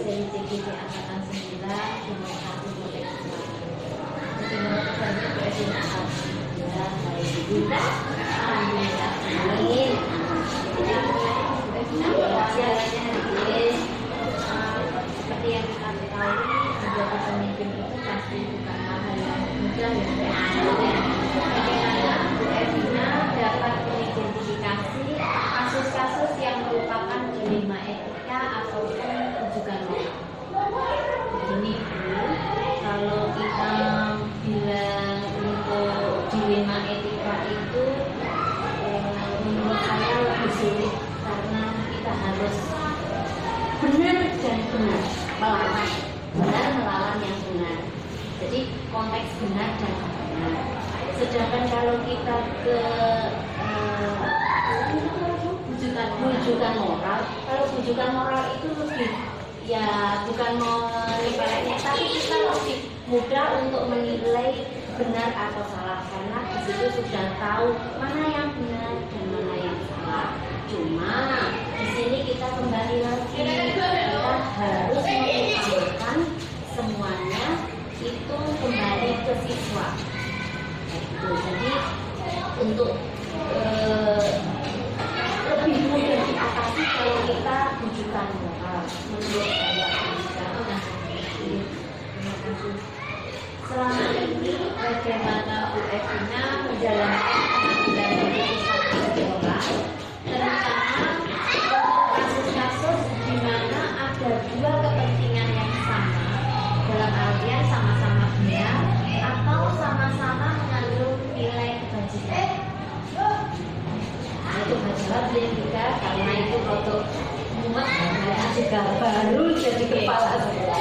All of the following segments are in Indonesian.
seri CGC Angkatan 9 nomor 1 Proteksi. Jadi menurut saya Bu Evina alhamdulillah baik Ibu. Alhamdulillah. Amin. Jadi Bu Evina jalannya hari ini seperti yang kita ketahui, menjadi pemimpin itu pasti bukanlah hal yang mudah ya. Bagaimana Bu Evina dapat mengidentifikasi kasus-kasus yang merupakan dilema etika ataupun rujukan moral. Begini Bu, kalau kita bilang untuk dilema etika itu menurut saya lebih sulit karena kita harus benar dan benar melawan yang benar. Jadi konteks benar dan benar. Sedangkan kalau kita ke bujukan moral, kalau bujukan moral itu lebih ya bukan menilainya, tapi kita lebih mudah untuk menilai benar atau salah karena di situ sudah tahu mana yang benar dan mana yang salah. Cuma di sini kita kembali lagi, kita harus mengutamakan semuanya itu kembali ke siswa. Jadi untuk lebih mudah diatasi kalau kita bujukan moral menurut saya. Terima kasih. Selama ini bagaimana Bu Evina menjalankan pengambilan keputusan di sekolah, terutama kasus-kasus di mana ada dua kepentingan yang sama, dalam artian sama-sama benar atau sama-sama mengandung nilai kebajikan. Itu jawab dia juga karena itu untuk muat juga baru jadi kepala sekolah.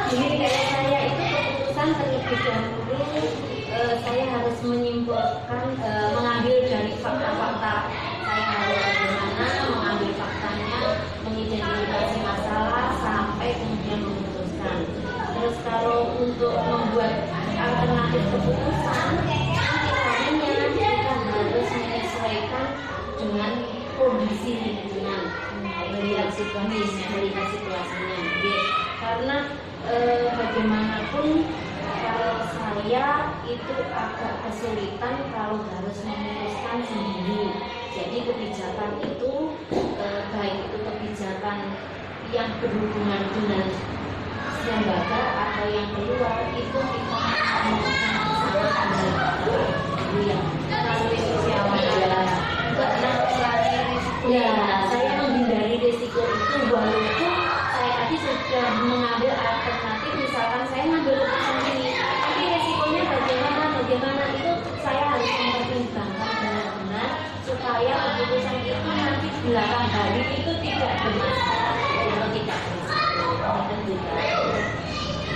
Jadi kayak saya itu keputusan terlebih dahulu saya harus menyimpulkan mengambil dari fakta-fakta. Saya harus bagaimana mengambil faktanya, mengidentifikasi masalah sampai kemudian memutuskan. Terus kalau untuk membuat alternatif keputusan, caranya kita harus menyesuaikan dengan kondisi lingkungan, melihat situasinya. Karena bagaimanapun kalau saya itu agak kesulitan kalau harus memutuskan sendiri. Jadi kebijakan itu baik itu kebijakan yang berhubungan dengan lembaga atau yang keluar itu kita memutuskan bersama yang kalau sosial saya menghindari risiko itu walaupun saya tadi sudah mengambil alternatif, misalkan saya ngambil keputusan ini tapi risikonya bagaimana itu saya harus mempertimbangkan benar-benar supaya keputusan itu nanti belakang hari itu tidak bermasalah atau tidak berisiko.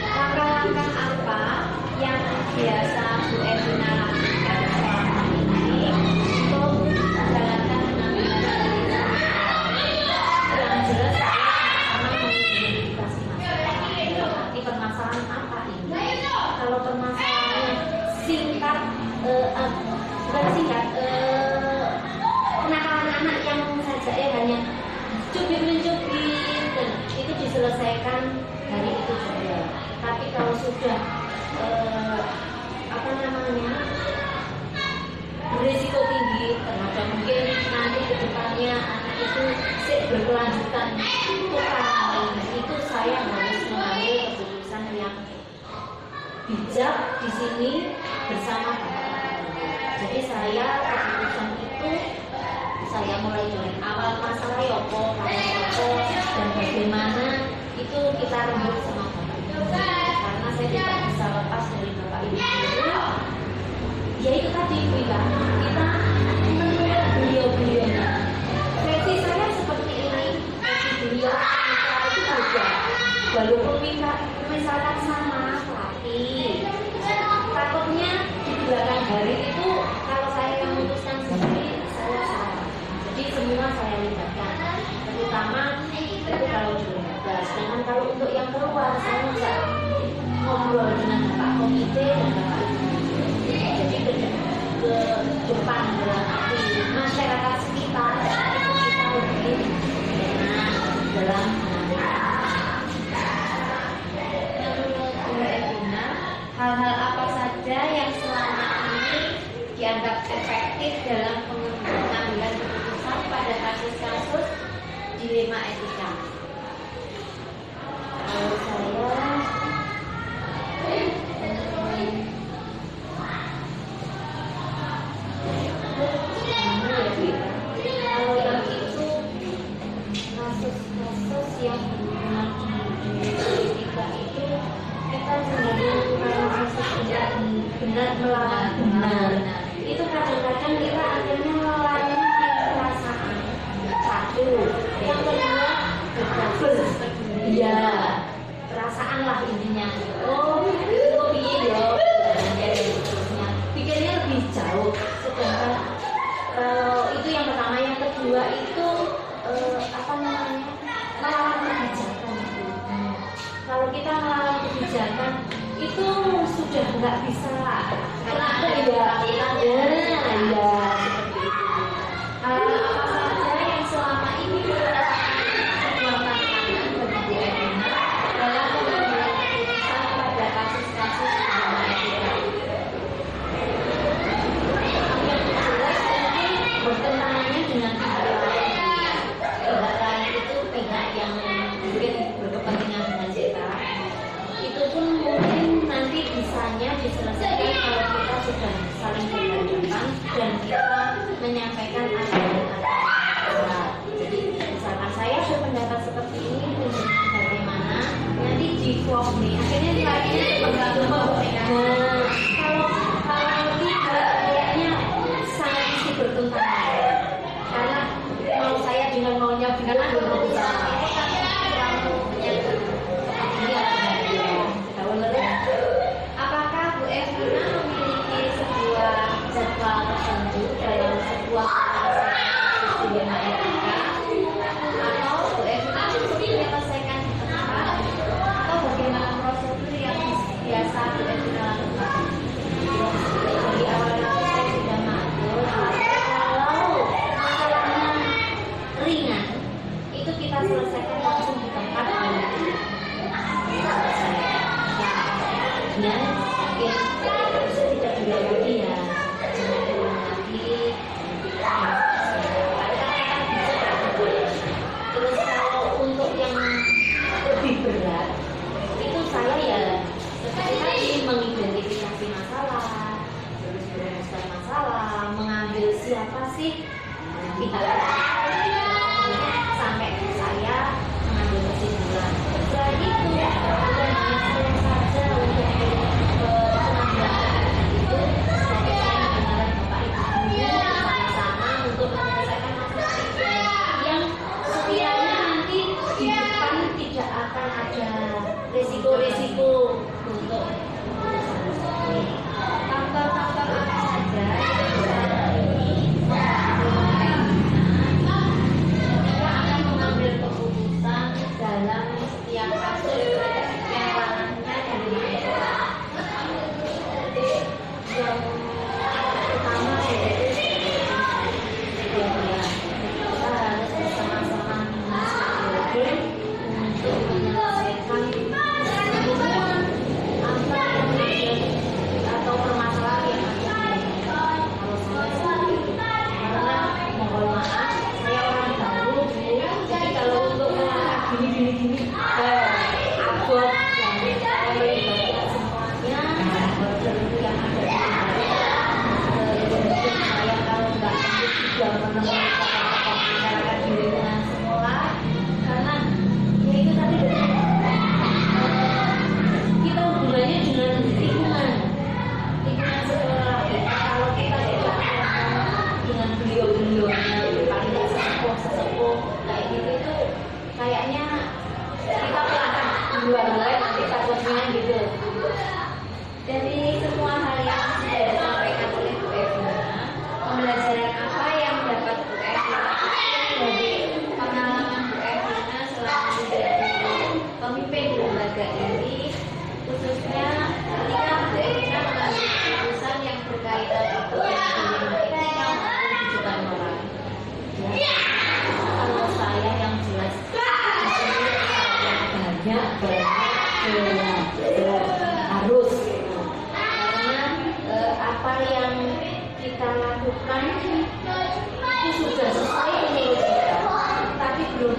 Langkah-langkah apa yang biasa Bu Evina lakukan selama ini untuk menjalankan pengambilan keputusan? Yang jelas saya sama mengidentifikasi masalah. Arti permasalahan apa ini? Kalau permasalahannya singkat, kenakalan anak yang saja hanya cubit-mencubit itu diselesaikan hari itu juga. Tapi kalau sudah berisiko tinggi terhadap mungkin nanti ke depannya anak itu berkelanjutan itu saya harus mengambil keputusan yang bijak di sini bersama Bapak. Jadi saya keputusan itu saya mulai dari awal masalah yopo dan bagaimana itu kita rembuk sama Bapak Ibu karena saya tidak bisa lepas dari Bapak Ibu ya itu tadi kita menurut beliau-beliaunya versi saya seperti ini, versi beliau itu juga walaupun kita misalkan sama tapi takutnya di belakang hari itu kalau saya yang memutuskan sendiri saya salah. Jadi semua saya libatkan terutama itu kalau di lembaga. Sedangkan kalau untuk yang keluar saya nggak ngobrol dengan Bapak Komite dan Bapak jadi ke depan berarti masyarakat sekitar itu kita lebih dalam dilema etika. Kalau saya kalau yang itu kasus-kasus yang berhubungan di etika itu kita cenderung kalau kasus tidak benar melawan benar itu kadang-kadang kita akhirnya melayani perasaan. Satu, yang kedua berbasis ya perasaan lah intinya. Oh itu kok piye ya, dan seterusnya pikirnya lebih jauh. Sedangkan itu yang pertama. Yang kedua itu apa namanya, melawan kebijakan. Kalau kita melawan kebijakan itu sudah nggak bisa karena ada ya seperti itu. Apa saja yang selama ini sebuah tantangan bagi Bu Erlina dalam mengambil keputusan pada kasus-kasus dilema etika. Yang jelas ini bertentangannya dengan pihak lain. Pihak lain itu pihak yang mungkin berkepentingan dengan kita. Itu pun mungkin nanti bisanya diselesaikan kalau kita sudah saling berhadapan dan kita menyampaikan apa yang ada. Jadi misalkan saya berpendapat seperti ini, bagaimana nanti di nih akhirnya nilainya kalau tidak kayaknya sangat isi bertentangan karena mau saya dengan maunya bukan berbeda. Apakah Bu Erlina memiliki sebuah jadwal tertentu dalam sebuah dilema etika, atau Bu Erlina cukup menyelesaikan di tempat, atau bagaimana prosedur yang biasa Bu Erlina lakukan? Dari awal saya sudah matur kalau masalahnya ringan itu kita selesaikan langsung di tempat dan mungkin bisa tidak dilewati ya, terus kalau untuk yang lebih berat itu saya ya seperti tadi mengidentifikasi masalah, terus merumuskan masalah, mengambil siapa sih kita sampai saya mengambil kesimpulan. Jadi itu bukan hanya saya saja untuk pengambilan itu, tapi saya menggunakan Bapak Ibu guru sama-sama untuk menyelesaikan masalah itu yang sekiranya nanti di depan tidak akan ada risiko-risiko untuk faktor-faktor apa saja yang kita akan mengambil keputusan dalam setiap kasus yang ranahnya dari mereka. Yang pertama yaitu kita harus bersama-sama mengatur untuk menyelesaikan semua apa yang terjadi atau permasalahan yang ada. Kalau saya seperti itu, karena mohon maaf saya orang baru, jadi kalau untuk melangkah gini abot yang melibatkan semuanya tentu yang ada di Indonesia. Saya kalau nggak juga menemukan masyarakat di lingkungan sekolah, karena ya itu tadi kita hubungannya dengan lingkungan sekolah. Kalau kita tidak dengan beliau-beliaunya paling tidak sesepuh kayak gitu itu kayaknya kita pelanggan duluan nanti takutnya gitu. Dari semua hal yang sudah disampaikan oleh Bu Erlina, pembelajaran apa yang dapat Bu Erlina dari pengalaman Bu Erlina selama menjadi pemimpin di lembaga ini, khususnya ketika Bu Erlina mengambil keputusan yang berkaitan dengan dilema etika maupun rujukan moral. Ya, kalau saya yang jelas harus karena apa yang kita lakukan itu sudah sesuai menurut kita, tapi belum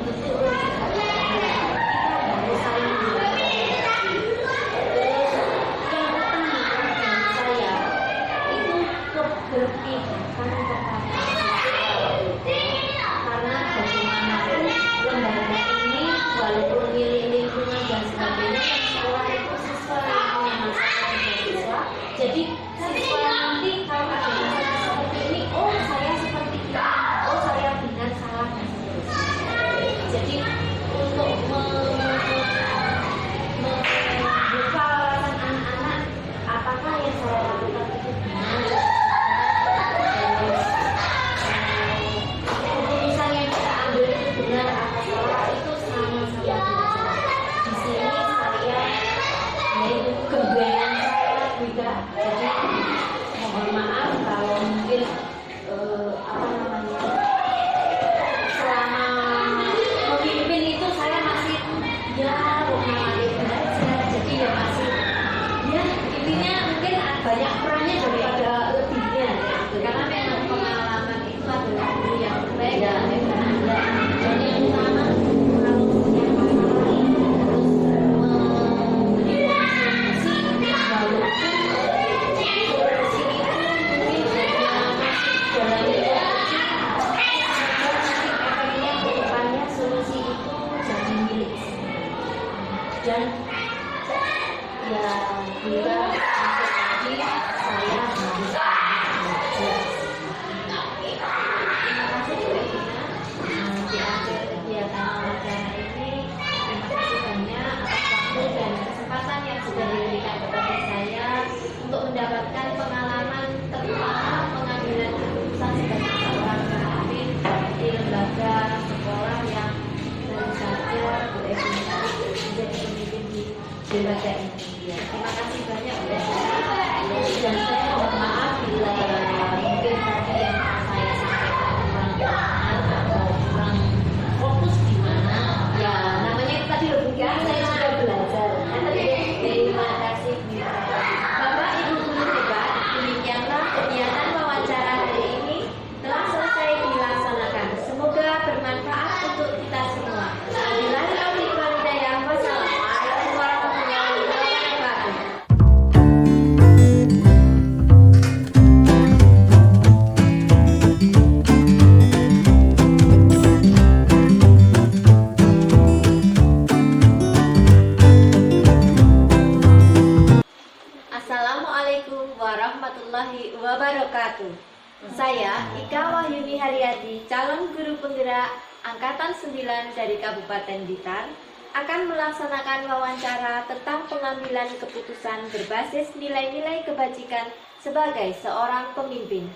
calon guru penggerak Angkatan 9 dari Kabupaten Blitar akan melaksanakan wawancara tentang pengambilan keputusan berbasis nilai-nilai kebajikan sebagai seorang pemimpin.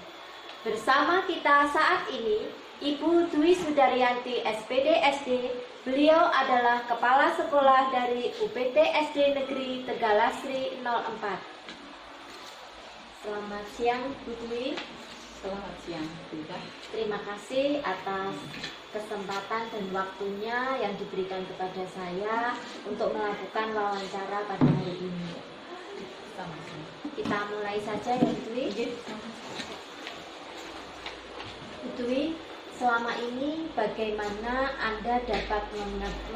Bersama kita saat ini, Ibu Dwi Sudaryanti SPD SD. Beliau adalah Kepala Sekolah dari UPT SD Negeri Tegalasri 04. Selamat siang, Bu Dwi. Selamat siang, Bunda. Terima kasih atas kesempatan dan waktunya yang diberikan kepada saya untuk melakukan wawancara pada hari ini. Sama-sama. Kita mulai saja ya, Bu Dwi. Bu Dwi, selama ini bagaimana Anda dapat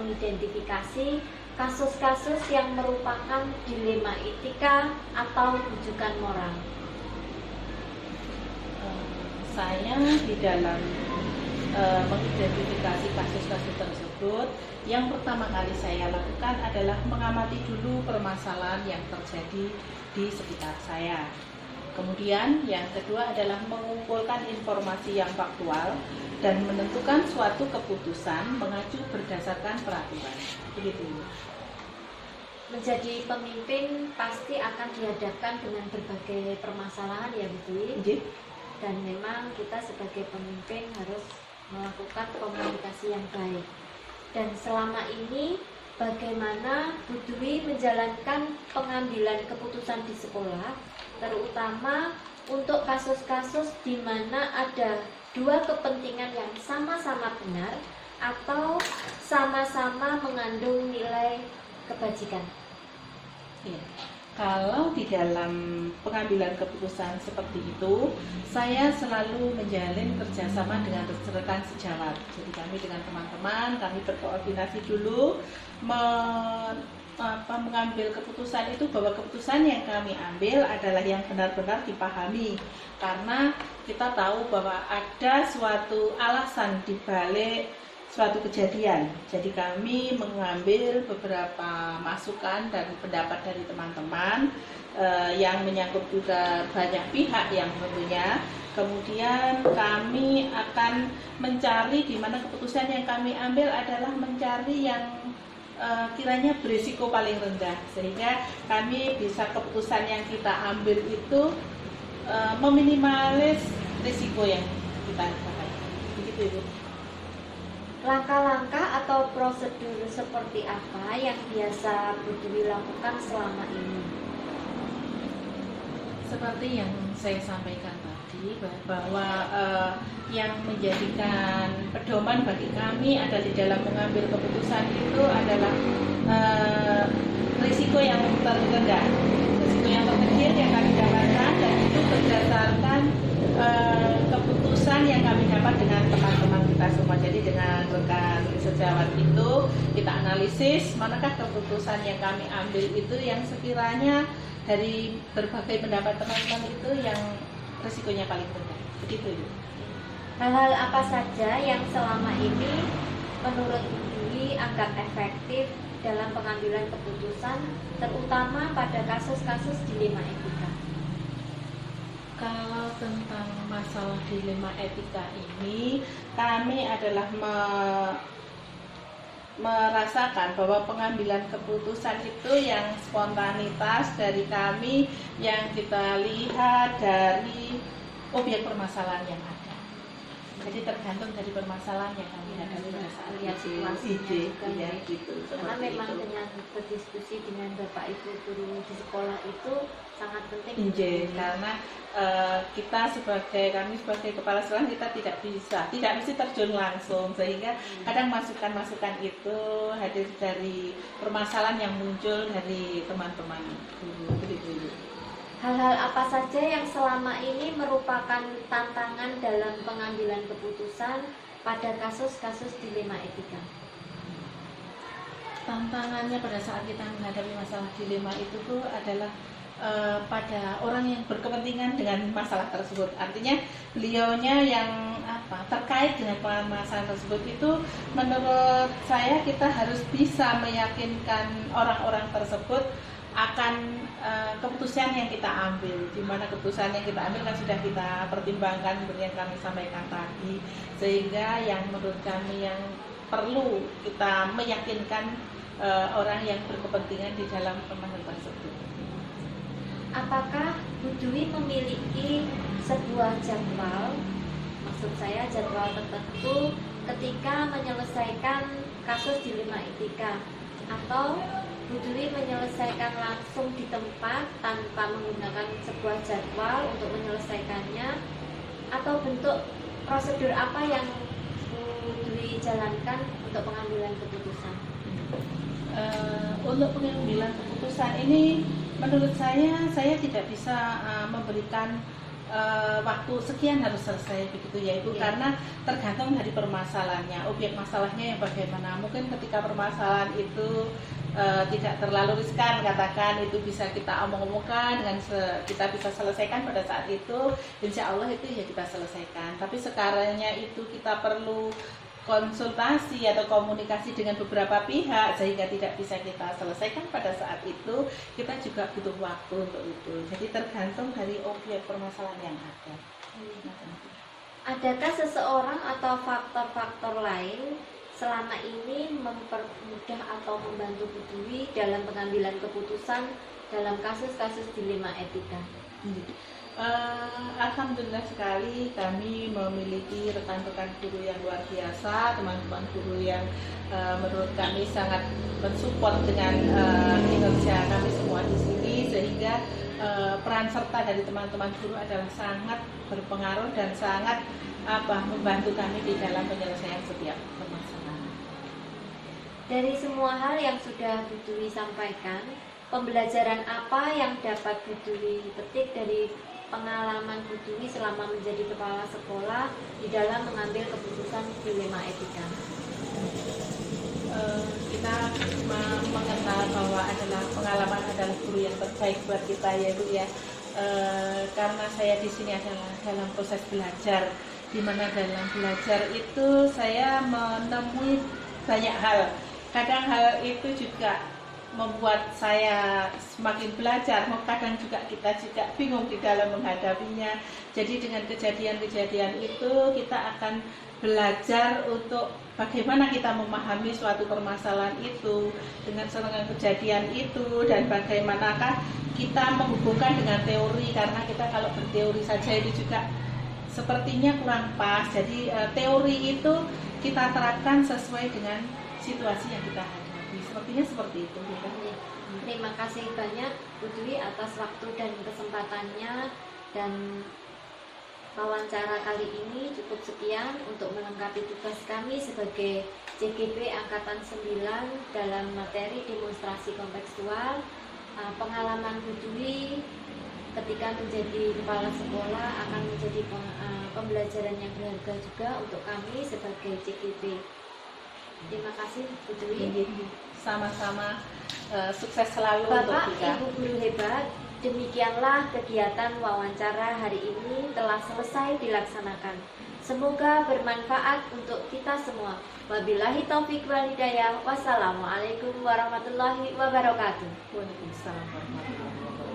mengidentifikasi kasus-kasus yang merupakan dilema etika atau rujukan moral? Saya di dalam mengidentifikasi kasus-kasus tersebut, yang pertama kali saya lakukan adalah mengamati dulu permasalahan yang terjadi di sekitar saya. Kemudian yang kedua adalah mengumpulkan informasi yang faktual dan menentukan suatu keputusan mengacu berdasarkan peraturan. Begitu. Menjadi pemimpin pasti akan dihadapkan dengan berbagai permasalahan ya, Bu Dwi. Dan memang kita sebagai pemimpin harus melakukan komunikasi yang baik. Dan selama ini bagaimana Bu Dwi menjalankan pengambilan keputusan di sekolah, terutama untuk kasus-kasus di mana ada dua kepentingan yang sama-sama benar atau sama-sama mengandung nilai kebajikan? Ya. Kalau di dalam pengambilan keputusan seperti itu, saya selalu menjalin kerjasama dengan rekan sejawat. Jadi kami dengan teman-teman, kami berkoordinasi dulu mengambil keputusan itu, bahwa keputusan yang kami ambil adalah yang benar-benar dipahami. Karena kita tahu bahwa ada suatu alasan di balik suatu kejadian. Jadi kami mengambil beberapa masukan dan pendapat dari teman-teman yang menyangkut juga banyak pihak yang tentunya. Kemudian kami akan mencari di mana keputusan yang kami ambil adalah mencari yang kiranya berisiko paling rendah, sehingga kami bisa keputusan yang kita ambil itu meminimalis risiko yang kita pakai. Begitu, Ibu. Langkah-langkah atau prosedur seperti apa yang biasa Bu Dwi lakukan selama ini? Seperti yang saya sampaikan tadi, bahwa yang menjadikan pedoman bagi kami adalah di dalam mengambil keputusan itu adalah risiko yang terendah, risiko yang terkecil yang kami dapatkan, dan itu berdasarkan keputusan yang kami dapat dengan teman-teman kita semua. Jadi dengan rekan sejawat itu kita analisis manakah keputusan yang kami ambil itu yang sekiranya dari berbagai pendapat teman-teman itu yang risikonya paling rendah. Begitu. Hal-hal apa saja yang selama ini menurut Bu Dwi anggap efektif dalam pengambilan keputusan, terutama pada kasus-kasus dilema etika? Kalau tentang masalah dilema etika ini, kami adalah merasakan bahwa pengambilan keputusan itu yang spontanitas dari kami, yang kita lihat dari objek permasalahan yang ada. Jadi tergantung dari permasalahan yang kami hadapi pada saat lihat situasinya juga ya, ya. gitu. Karena Seperti memang itu. dengan berdiskusi dengan Bapak Ibu guru di sekolah itu sangat penting. Karena kita kami sebagai kepala sekolah kita tidak mesti terjun langsung, sehingga kadang masukan-masukan itu hadir dari permasalahan yang muncul dari teman-teman guru. Hal-hal apa saja yang selama ini merupakan tantangan dalam pengambilan keputusan pada kasus-kasus dilema etika? Tantangannya pada saat kita menghadapi masalah dilema itu tuh adalah pada orang yang berkepentingan dengan masalah tersebut. Artinya beliaunya yang terkait dengan masalah tersebut itu, menurut saya kita harus bisa meyakinkan orang-orang tersebut akan keputusan yang kita ambil, di mana keputusan yang kita ambil kan sudah kita pertimbangkan seperti yang kami sampaikan tadi, sehingga yang menurut kami yang perlu kita meyakinkan orang yang berkepentingan di dalam pembahasan tersebut. Apakah Bu Dwi memiliki sebuah jadwal, maksud saya jadwal tertentu ketika menyelesaikan kasus dilema etika, atau Bu Dwi menyelesaikan langsung di tempat tanpa menggunakan sebuah jadwal untuk menyelesaikannya, atau bentuk prosedur apa yang Bu Dwi jalankan untuk pengambilan keputusan? Untuk pengambilan keputusan ini menurut saya tidak bisa memberikan waktu sekian harus selesai begitu ya Ibu, karena tergantung dari permasalahannya, objek masalahnya yang bagaimana. Mungkin ketika permasalahan itu tidak terlalu riskan, katakan itu bisa kita omong-omongkan dengan kita bisa selesaikan pada saat itu, insya Allah itu ya kita selesaikan. Tapi sekarangnya itu kita perlu konsultasi atau komunikasi dengan beberapa pihak sehingga tidak bisa kita selesaikan pada saat itu, kita juga butuh waktu untuk itu. Jadi tergantung dari objek permasalahan yang ada. Adakah seseorang atau faktor-faktor lain selama ini mempermudah atau membantu Bu Dwi dalam pengambilan keputusan dalam kasus-kasus dilema etika? Alhamdulillah sekali kami memiliki rekan-rekan guru yang luar biasa, teman-teman guru yang menurut kami sangat mensupport dengan kinerja kami semua di sini, sehingga peran serta dari teman-teman guru adalah sangat berpengaruh dan sangat membantu kami di dalam penyelesaian setiap permasalahan. Dari semua hal yang sudah Bu Dwi sampaikan, pembelajaran apa yang dapat Bu Dwi petik dari pengalaman Bu Dwi selama menjadi kepala sekolah di dalam mengambil keputusan dilema etika? Kita mengenal bahwa pengalaman adalah guru yang terbaik buat kita ya Bu ya. Karena saya di sini adalah dalam proses belajar, di mana dalam belajar itu saya menemui banyak hal. Kadang hal itu juga membuat saya semakin belajar, kadang juga kita juga bingung di dalam menghadapinya. Jadi dengan kejadian-kejadian itu kita akan belajar untuk bagaimana kita memahami suatu permasalahan itu dengan serangkaian kejadian itu, dan bagaimanakah kita menghubungkan dengan teori, karena kita kalau berteori saja itu juga sepertinya kurang pas. Jadi teori itu kita terapkan sesuai dengan situasi yang kita hadapi. Sepertinya seperti itu. Terima kasih banyak Bu Dwi atas waktu dan kesempatannya, dan wawancara kali ini cukup sekian untuk melengkapi tugas kami sebagai CGP Angkatan 9 dalam materi demonstrasi kontekstual. Pengalaman Bu Dwi ketika menjadi kepala sekolah akan menjadi pembelajaran yang berharga juga untuk kami sebagai CGP. Terima kasih Bu Dwi. Sama-sama, sukses selalu Bapak, untuk kita. Ibu guru hebat, demikianlah kegiatan wawancara hari ini telah selesai dilaksanakan. Semoga bermanfaat untuk kita semua. Wabillahi taufiq wal hidayah. Wassalamualaikum warahmatullahi wabarakatuh. Waalaikumsalam warahmatullahi wabarakatuh.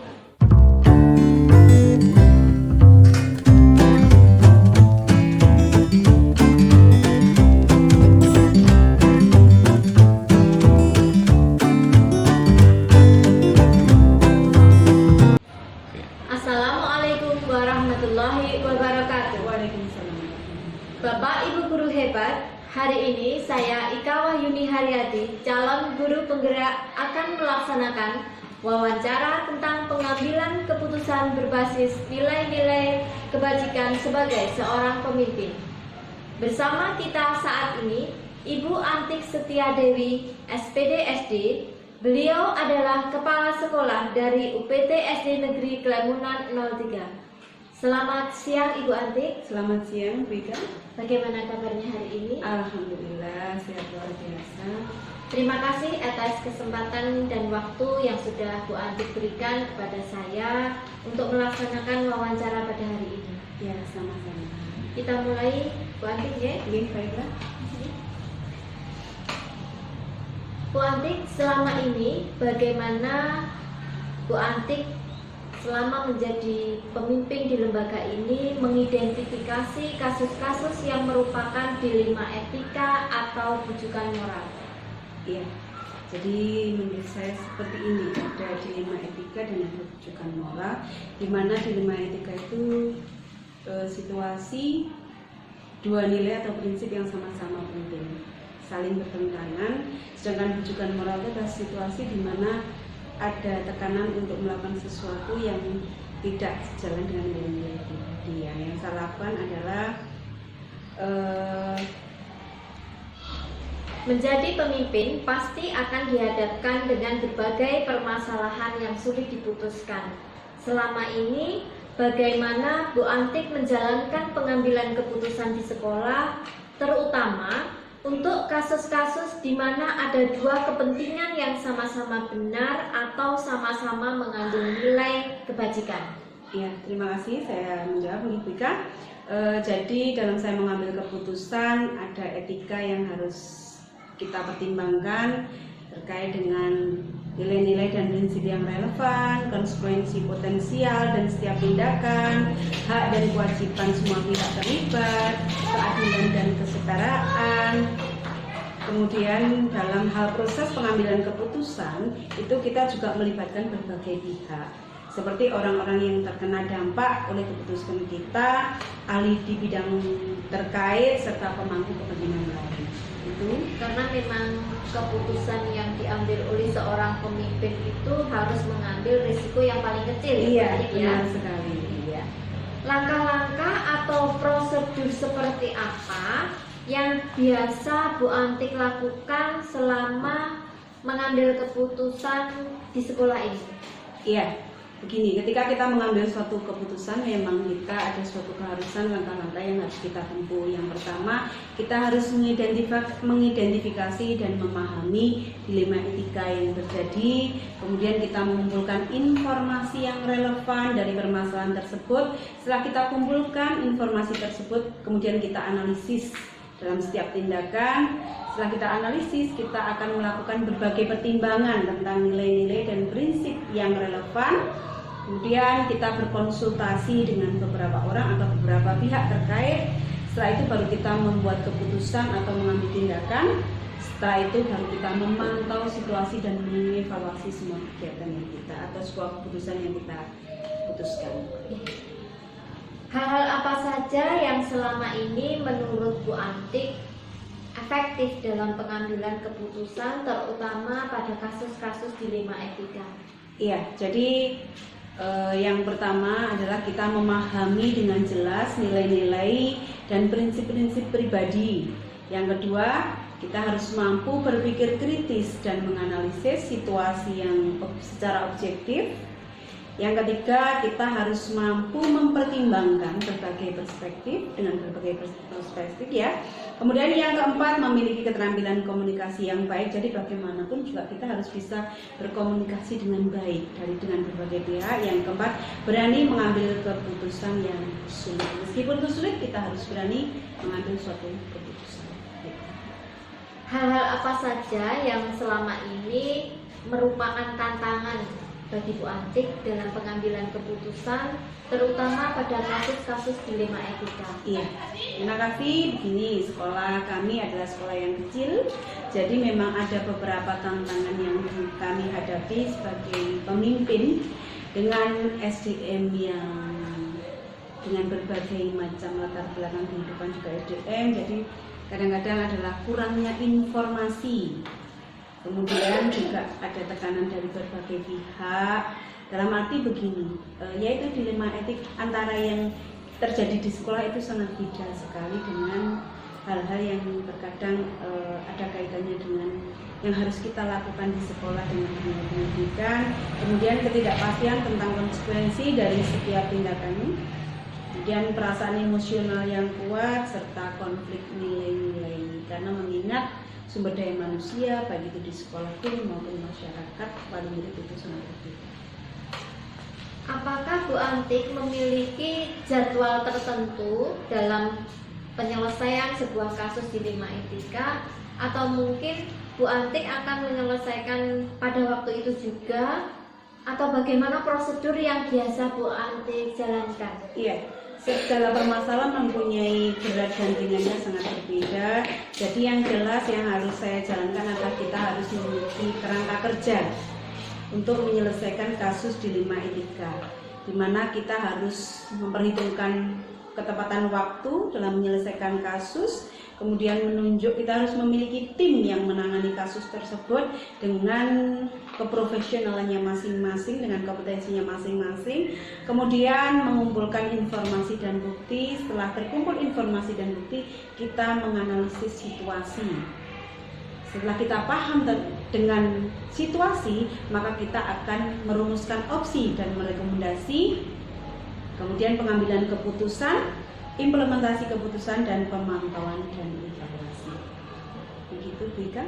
Assalamualaikum warahmatullahi wabarakatuh. Waalaikumsalam. Bapak Ibu guru hebat, hari ini saya Ika Wahyuni Haryadi, calon guru penggerak, akan melaksanakan wawancara tentang pengambilan keputusan berbasis nilai-nilai kebajikan sebagai seorang pemimpin. Bersama kita saat ini Ibu Antik Setia Dewi, SPD SD. Beliau adalah kepala sekolah dari UPT SD Negeri Klemunan 03. Selamat siang Ibu Antik. Selamat siang, Bu Ika. Bagaimana kabarnya hari ini? Alhamdulillah, sehat luar biasa. Terima kasih atas kesempatan dan waktu yang sudah Bu Antik berikan kepada saya untuk melaksanakan wawancara pada hari ini. Ya, sama-sama. Kita mulai, Bu Antik ya. Baiklah. Bu Antik, selama ini bagaimana Bu Antik selama menjadi pemimpin di lembaga ini mengidentifikasi kasus-kasus yang merupakan dilema etika atau bujukan moral? Iya. Jadi menurut saya seperti ini, ada dilema etika dan ada bujukan moral, di mana dilema etika itu situasi dua nilai atau prinsip yang sama-sama penting, saling bertentangan. Sedangkan bujukan moral itu adalah situasi di mana ada tekanan untuk melakukan sesuatu yang tidak sejalan dengan nilai-nilai dia. Yang saya lakukan adalah menjadi pemimpin pasti akan dihadapkan dengan berbagai permasalahan yang sulit diputuskan. Selama ini, bagaimana Bu Antik menjalankan pengambilan keputusan di sekolah, terutama untuk kasus-kasus di mana ada dua kepentingan yang sama-sama benar atau sama-sama mengandung nilai kebajikan? Ya, terima kasih. Saya menjawab Bu Vika. Jadi dalam saya mengambil keputusan ada etika yang harus kita pertimbangkan terkait dengan nilai-nilai dan prinsip yang relevan, konsekuensi potensial dan setiap tindakan, hak dan kewajiban semua pihak terlibat, keadilan dan kesetaraan. Kemudian dalam hal proses pengambilan keputusan itu kita juga melibatkan berbagai pihak, seperti orang-orang yang terkena dampak oleh keputusan kita, ahli di bidang terkait serta pemangku kepentingan lain. Itu Karena memang keputusan yang diambil oleh seorang pemimpin itu harus mengambil risiko yang paling kecil. iya, Bu Antik, benar sekali. Iya. Langkah-langkah atau prosedur seperti apa yang biasa Bu Antik lakukan selama mengambil keputusan di sekolah ini? Iya, begini, ketika kita mengambil suatu keputusan memang kita ada suatu keharusan langkah-langkah yang harus kita tempuh. Yang pertama, kita harus mengidentifikasi dan memahami dilema etika yang terjadi. Kemudian kita mengumpulkan informasi yang relevan dari permasalahan tersebut. Setelah kita kumpulkan informasi tersebut, kemudian kita analisis dalam setiap tindakan. Setelah kita analisis, kita akan melakukan berbagai pertimbangan tentang nilai-nilai dan prinsip yang relevan. Kemudian kita berkonsultasi dengan beberapa orang atau beberapa pihak terkait. Setelah itu baru kita membuat keputusan atau mengambil tindakan. Setelah itu baru kita memantau situasi dan mengevaluasi semua kegiatan yang kita atau sebuah keputusan yang kita putuskan. Hal-hal apa saja yang selama ini menurut Bu Antik efektif dalam pengambilan keputusan, terutama pada kasus-kasus dilema etika? Iya, jadi yang pertama adalah kita memahami dengan jelas nilai-nilai dan prinsip-prinsip pribadi. Yang kedua, kita harus mampu berpikir kritis dan menganalisis situasi yang secara objektif. Yang ketiga, kita harus mampu mempertimbangkan berbagai perspektif dengan berbagai perspektif ya. Kemudian yang keempat, memiliki keterampilan komunikasi yang baik. Jadi bagaimanapun juga kita harus bisa berkomunikasi dengan baik dengan berbagai pihak. Yang keempat, berani mengambil keputusan yang sulit. Meskipun itu sulit, kita harus berani mengambil suatu keputusan. Hal-hal apa saja yang selama ini merupakan tantangan bagi Bu Antik dalam pengambilan keputusan, terutama pada kasus-kasus dilema etika? Iya, terima kasih. Begini, sekolah kami adalah sekolah yang kecil, jadi memang ada beberapa tantangan yang kami hadapi sebagai pemimpin dengan SDM yang dengan berbagai macam latar belakang kehidupan juga SDM. Jadi kadang-kadang adalah kurangnya informasi. Kemudian juga ada tekanan dari berbagai pihak. Dalam arti begini, yaitu dilema etik antara yang terjadi di sekolah itu sangat beda sekali dengan hal-hal yang terkadang ada kaitannya dengan yang harus kita lakukan di sekolah dengan dunia pendidikan. Kemudian ketidakpastian tentang konsekuensi dari setiap tindakan. Kemudian perasaan emosional yang kuat serta konflik nilai-nilai. Karena mengingat sumber daya manusia baik itu di sekolah pun maupun masyarakat pada murid itu sangat berbeda. Apakah Bu Antik memiliki jadwal tertentu dalam penyelesaian sebuah kasus dilema etika, atau mungkin Bu Antik akan menyelesaikan pada waktu itu juga atau bagaimana prosedur yang biasa Bu Antik jalankan? Iya, segala permasalahan mempunyai berat dan ringannya sangat berbeda. Jadi yang jelas yang harus saya jalankan adalah kita harus memiliki kerangka kerja untuk menyelesaikan kasus dilema etika, di mana kita harus memperhitungkan ketepatan waktu dalam menyelesaikan kasus, kemudian kita harus memiliki tim yang menangani kasus tersebut dengan keprofesionalannya masing-masing, dengan kompetensinya masing-masing, kemudian mengumpulkan informasi dan bukti. Setelah terkumpul informasi dan bukti, kita menganalisis situasi. Setelah kita paham dengan situasi, maka kita akan merumuskan opsi dan merekomendasi, kemudian pengambilan keputusan, implementasi keputusan, dan pemantauan dan evaluasi. Begitu, Bu Ika.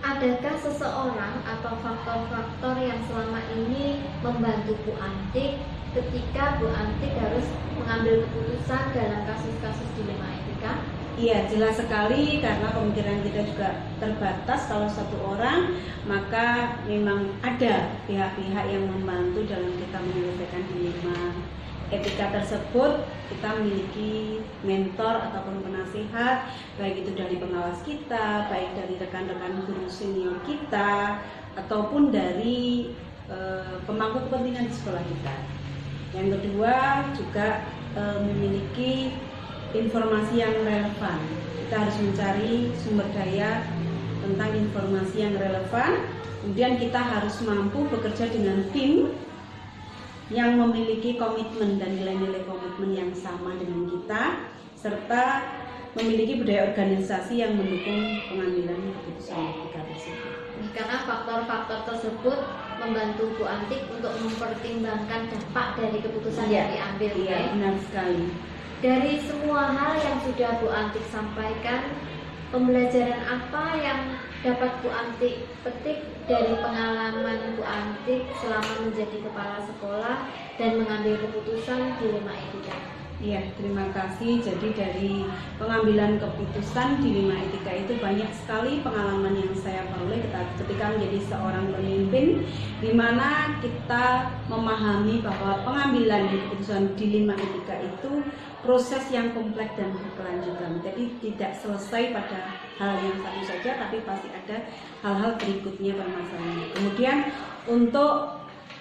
Adakah seseorang atau faktor-faktor yang selama ini membantu Bu Antik ketika Bu Antik harus mengambil keputusan dalam kasus-kasus dilema etika? Iya, jelas sekali, karena pemikiran kita juga terbatas. Kalau satu orang, maka memang ada pihak-pihak yang membantu dalam kita menyelesaikan dilema etika tersebut. Kita memiliki mentor ataupun penasihat, baik itu dari pengawas kita, baik dari rekan-rekan guru senior kita, ataupun dari pemangku kepentingan di sekolah kita. Yang kedua juga memiliki informasi yang relevan. Kita harus mencari sumber daya tentang informasi yang relevan. Kemudian kita harus mampu bekerja dengan tim yang memiliki komitmen dan nilai-nilai komitmen yang sama dengan kita, serta memiliki budaya organisasi yang mendukung pengambilan keputusan etika tersebut. Karena faktor-faktor tersebut membantu Bu Antik untuk mempertimbangkan dampak dari keputusan yang diambil. Iya, benar sekali. Dari semua hal yang sudah Bu Antik sampaikan, pembelajaran apa yang dapat Bu Antik petik dari pengalaman Bu Antik selama menjadi kepala sekolah dan mengambil keputusan dilema etika? Iya, terima kasih. Jadi dari pengambilan keputusan dilema etika itu banyak sekali pengalaman yang saya peroleh ketika menjadi seorang pemimpin, di mana kita memahami bahwa pengambilan keputusan dilema etika itu proses yang kompleks dan berkelanjutan. Jadi tidak selesai pada hal yang satu saja, tapi pasti ada hal-hal berikutnya permasalahannya. Kemudian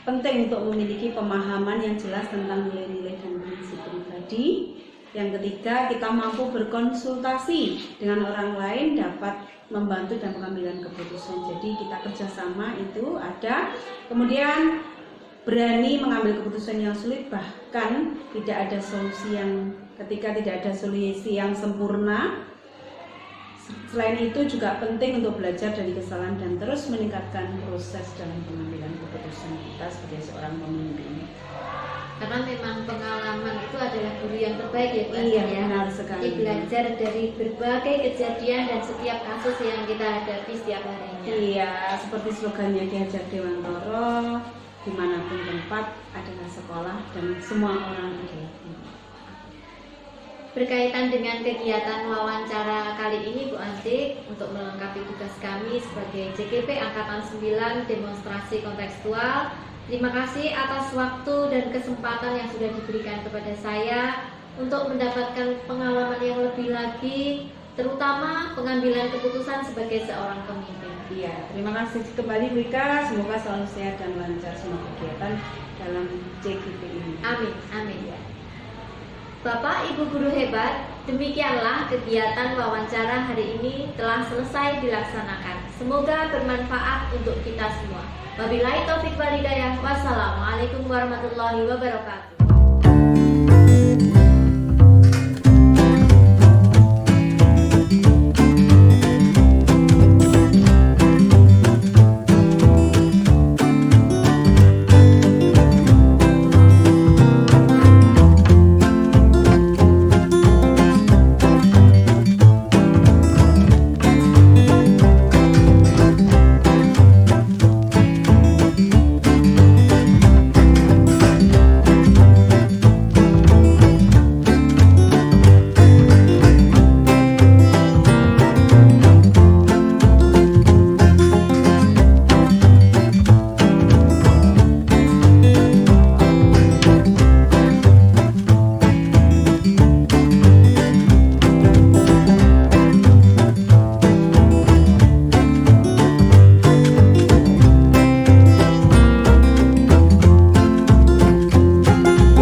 penting untuk memiliki pemahaman yang jelas tentang nilai-nilai dan prinsip pribadi. Yang ketiga, kita mampu berkonsultasi dengan orang lain dapat membantu dalam pengambilan keputusan. Jadi kita kerjasama itu ada. Kemudian berani mengambil keputusan yang sulit, bahkan tidak ada solusi ketika tidak ada solusi yang sempurna. Selain itu juga penting untuk belajar dari kesalahan dan terus meningkatkan proses dalam pengambilan keputusan kita sebagai seorang pemimpin. Karena memang pengalaman itu adalah guru yang terbaik ya Bu. Iya, benar sekali. Jadi belajar dari berbagai kejadian dan setiap kasus yang kita hadapi setiap harinya. Iya, seperti slogannya Ki Hajar Dewantoro, dimanapun tempat adalah sekolah dan semua orang adalah guru. Berkaitan dengan kegiatan wawancara kali ini Bu Antik, untuk melengkapi tugas kami sebagai JKP Angkatan 9 demonstrasi kontekstual, terima kasih atas waktu dan kesempatan yang sudah diberikan kepada saya untuk mendapatkan pengalaman yang lebih lagi, terutama pengambilan keputusan sebagai seorang pemimpin. Iya, terima kasih kembali Bu Ika, semoga selalu sehat dan lancar semua kegiatan dalam JKP ini. Amin, amin ya. Bapak Ibu guru hebat, demikianlah kegiatan wawancara hari ini telah selesai dilaksanakan. Semoga bermanfaat untuk kita semua. Wabillahi taufiq wal hidayah. Wassalamualaikum warahmatullahi wabarakatuh.